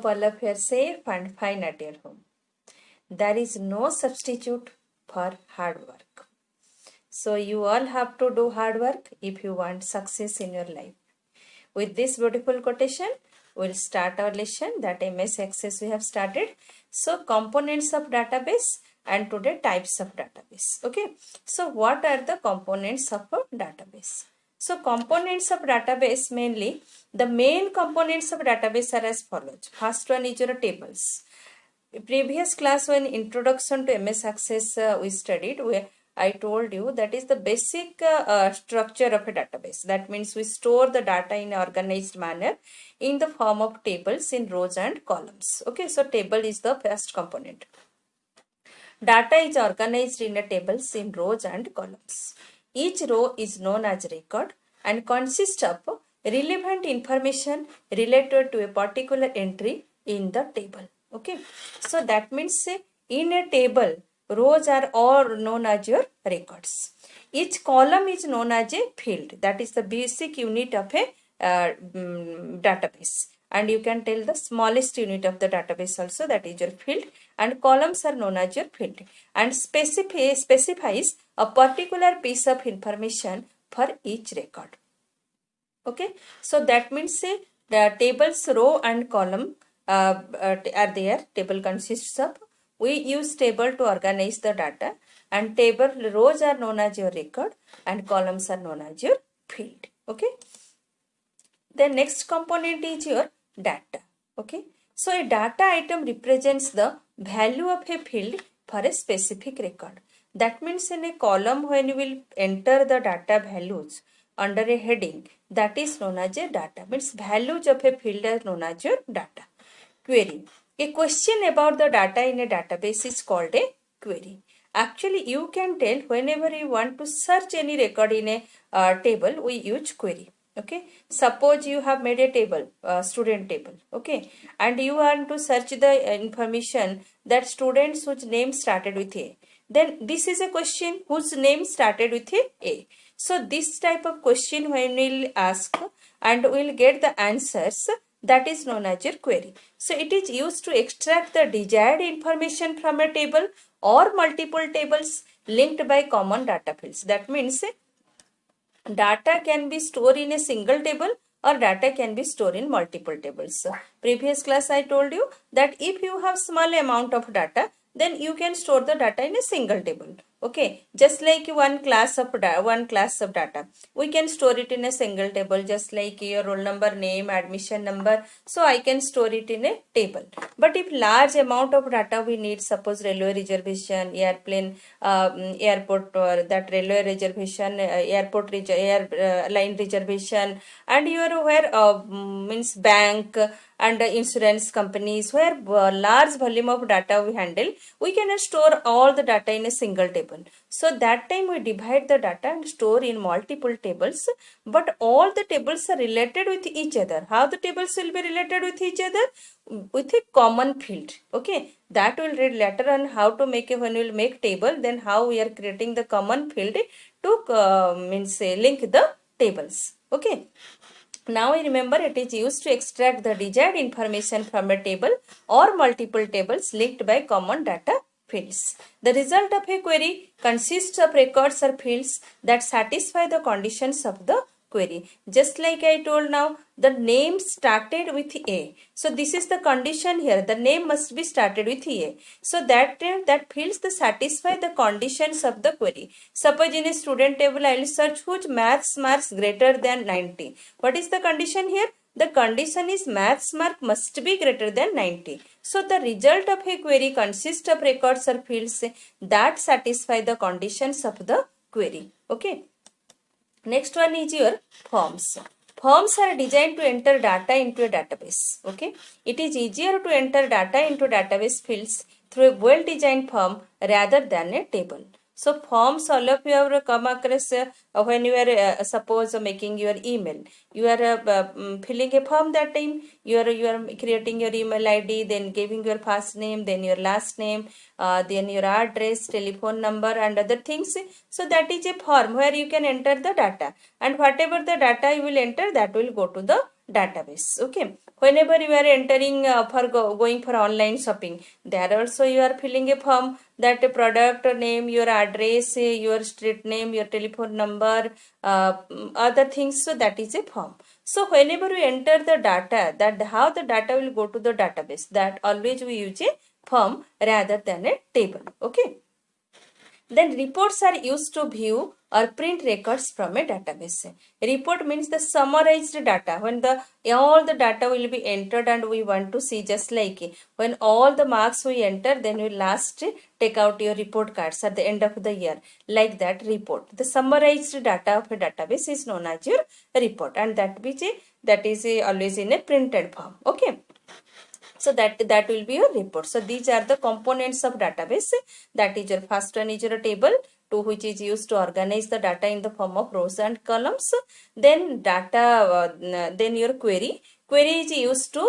hope all of you are safe and fine at your home. There is no substitute for hard work. So you all have to do hard work if you want success in your life. With this beautiful quotation, we'll start our lesson that MS Access we have started. So components of database and today types of database. Okay. So what are the components of a database? So components of database mainly, the main components of database are as follows. First one is your tables. Previous class when introduction to MS Access we studied, I told you that is the basic structure of a database. That means we store the data in an organized manner in the form of tables in rows and columns. Okay, so table is the first component. Data is organized in a tables in rows and columns. Each row is known as record and consists of relevant information related to a particular entry in the table. Okay, so that means in a table, rows are all known as your records. Each column is known as a field. That is the basic unit of a database. And you can tell the smallest unit of the database also, that is your field, and columns are known as your field, and specifies a particular piece of information for each record. Okay, so that means the tables row and column are there. Table consists of, we use table to organize the data, and table rows are known as your record and columns are known as your field. Okay, the next component is your data. Okay, so a data item represents the value of a field for a specific record. That means in a column, when you will enter the data values under a heading, that is known as a data. Means values of a field are known as your data. Query. A question about the data in a database is called a query. Actually, you can tell whenever you want to search any record in a table, we use query. Okay, suppose you have made a table, student table. Okay, and you want to search the information that students whose name started with A. Then this is a question whose name started with A. So this type of question when we'll ask and we'll get the answers, that is known as your query. So it is used to extract the desired information from a table or multiple tables linked by common data fields. That means data can be stored in a single table or data can be stored in multiple tables. Previous class I told you that if you have small amount of data, then you can store the data in a single table. Okay, just like one class of data, we can store it in a single table, just like your roll number, name, admission number. So I can store it in a table. But if large amount of data we need, suppose railway reservation, airplane, airport, that railway reservation, airline reservation, and your where means bank and insurance companies, where large volume of data we handle, we can store all the data in a single table. So that time we divide the data and store in multiple tables, but all the tables are related with each other. How the tables will be related with each other? With a common field. Okay, that will read later on how to make a, when we will make table, then how we are creating the common field to link the tables. Okay. Now remember, it is used to extract the desired information from a table or multiple tables linked by common data fields. The result of a query consists of records or fields that satisfy the conditions of the query. Just like I told now, the name started with A. So this is the condition here. The name must be started with A. So that fields the satisfy the conditions of the query. Suppose in a student table, I will search whose maths marks greater than 90. What is the condition here? The condition is maths mark must be greater than 90. So the result of a query consists of records or fields that satisfy the conditions of the query. Okay. Next one is your forms. Forms are designed to enter data into a database. Okay. It is easier to enter data into database fields through a well-designed form rather than a table. So forms, all of you have come across when you are suppose making your email. You are filling a form that time. You are creating your email ID, then giving your first name, then your last name, then your address, telephone number, and other things. So that is a form where you can enter the data, and whatever the data you will enter, that will go to the database. Okay, whenever you are entering for going for online shopping, there also you are filling a form, that product name, your address, your street name, your telephone number, other things. So that is a form. So whenever you enter the data, that how the data will go to the database, that always we use a form rather than a table. Okay. Then reports are used to view or print records from a database. Report means the summarized data. When the all the data will be entered and we want to see, just like when all the marks we enter, then we last take out your report cards at the end of the year. Like that report. The summarized data of a database is known as your report, and that is always in a printed form. Okay. So that will be your report. So these are the components of database. That is your first one is your table, to which is used to organize the data in the form of rows and columns. Then then your query. Query is used to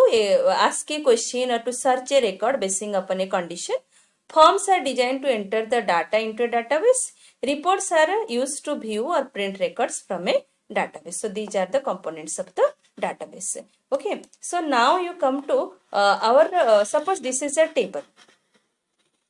ask a question or to search a record basing upon a condition. Forms are designed to enter the data into a database. Reports are used to view or print records from a database. So these are the components of the database. Okay, so now you come to our suppose this is a table.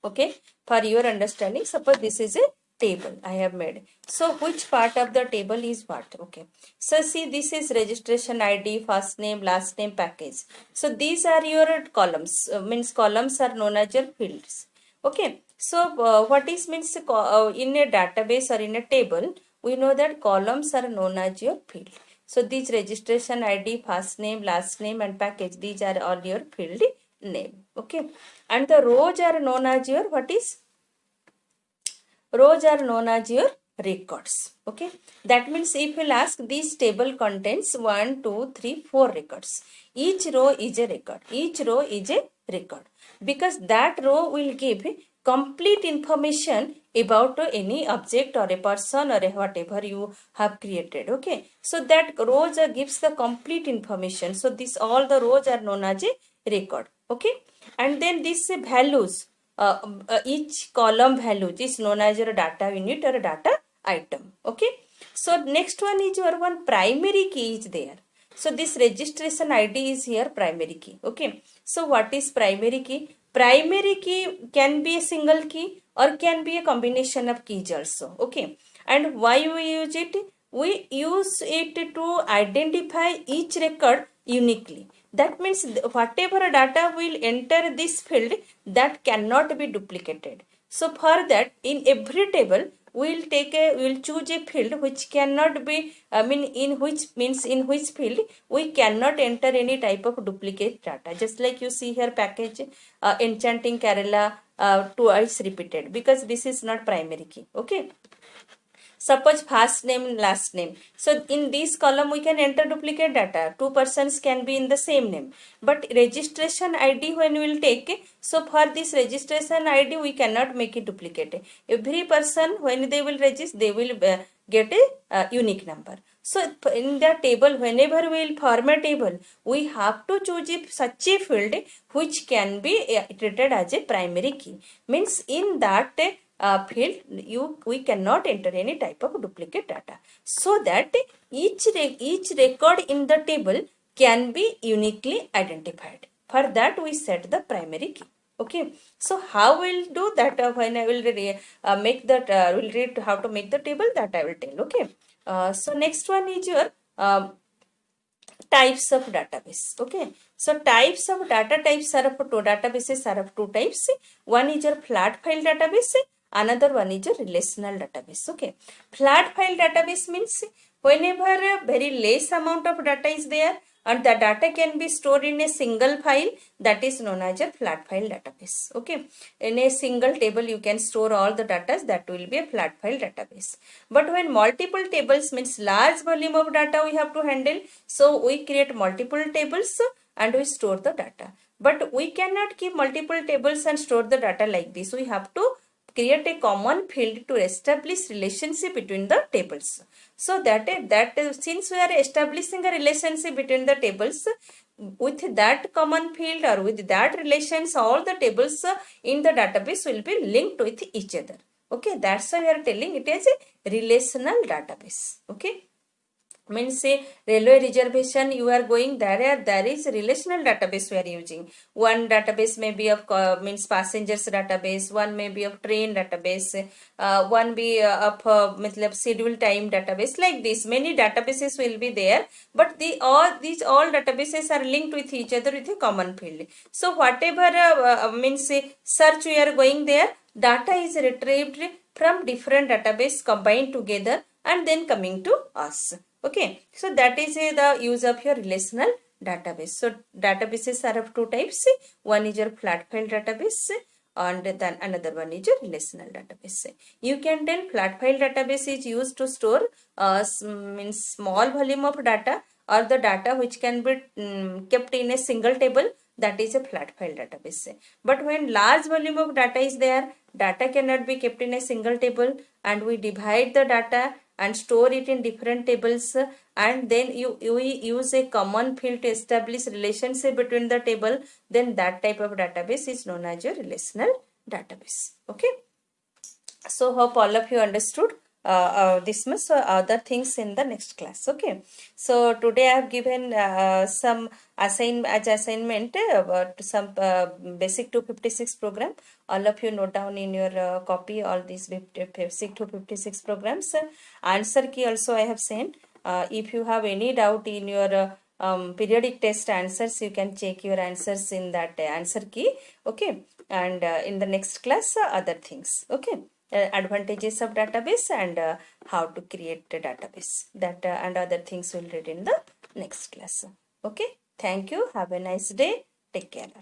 Okay, for your understanding, suppose this is a table I have made. So which part of the table is what? Okay, so see, this is registration ID, first name, last name, package. So these are your columns. Means columns are known as your fields. Okay, so what is means in a database or in a table, we know that columns are known as your field. So these registration ID, first name, last name and package, these are all your field name. Okay, and the rows are known as your rows are known as your records. Okay, that means if you'll ask, this table contains 1 2 3 4 records. Each row is a record, each row is a record, because that row will give complete information about any object or a person or a whatever you have created. Okay, so that rows gives the complete information. So this all the rows are known as a record. Okay, and then these values, each column value is known as your data unit or a data item. Okay, so next one is your one primary key is there. So this registration ID is here primary key. Okay, so what is primary key? Primary key can be a single key or can be a combination of keys also. Okay, and why we use it? We use it to identify each record uniquely. That means whatever data will enter this field, that cannot be duplicated. So for that, in every table, we'll choose a field which cannot be, in which field we cannot enter any type of duplicate data. Just like you see here, package enchanting Kerala twice repeated, because this is not primary key. Okay, suppose first name, last name. So in this column we can enter duplicate data. Two persons can be in the same name. But registration ID when we will take, so for this registration ID we cannot make it duplicate. Every person when they will register, they will get a unique number. So in the table, whenever we will form a table, we have to choose such a field which can be treated as a primary key. Means in that field we cannot enter any type of duplicate data, so that each record in the table can be uniquely identified. For that we set the primary key. Okay, so how we'll do that? When I will make that, will read how to make the table, that I will tell. Okay, so next one is your types of database. Okay, so types of databases are of two types. One is your flat file database, another one is your relational database. Okay, flat file database means whenever a very less amount of data is there and the data can be stored in a single file, that is known as a flat file database. Okay, in a single table you can store all the data, that will be a flat file database. But when multiple tables, means large volume of data we have to handle, so we create multiple tables and we store the data. But we cannot keep multiple tables and store the data like this. We have to create a common field to establish relationship between the tables. So that since we are establishing a relationship between the tables, with that common field or with that relations, all the tables in the database will be linked with each other. Okay, that's why we are telling it as a relational database. Okay, means say railway reservation you are going there is relational database we are using. One database may be of means passengers database, one may be of train database, one be of matlab schedule time database. Like this many databases will be there, but these all databases are linked with each other with a common field. So whatever means say search we are going there, data is retrieved from different database combined together and then coming to us. Okay, so that is the use of your relational database. So databases are of two types. One is your flat file database and then another one is your relational database. You can tell flat file database is used to store means small volume of data or the data which can be kept in a single table, that is a flat file database. But when large volume of data is there, data cannot be kept in a single table and we divide the data and store it in different tables, and then you use a common field to establish relationship between the table, then that type of database is known as your relational database. Okay, so hope all of you understood this much. So other things in the next class. Okay, so today I have given some assignment about some basic 256 program. All of you note down in your copy all these basic 256 programs. Answer key also I have sent. If you have any doubt in your periodic test answers, you can check your answers in that answer key. Okay, and in the next class other things. Okay, advantages of database and how to create a database, that and other things we'll read in the next class. Okay, thank you, have a nice day, take care.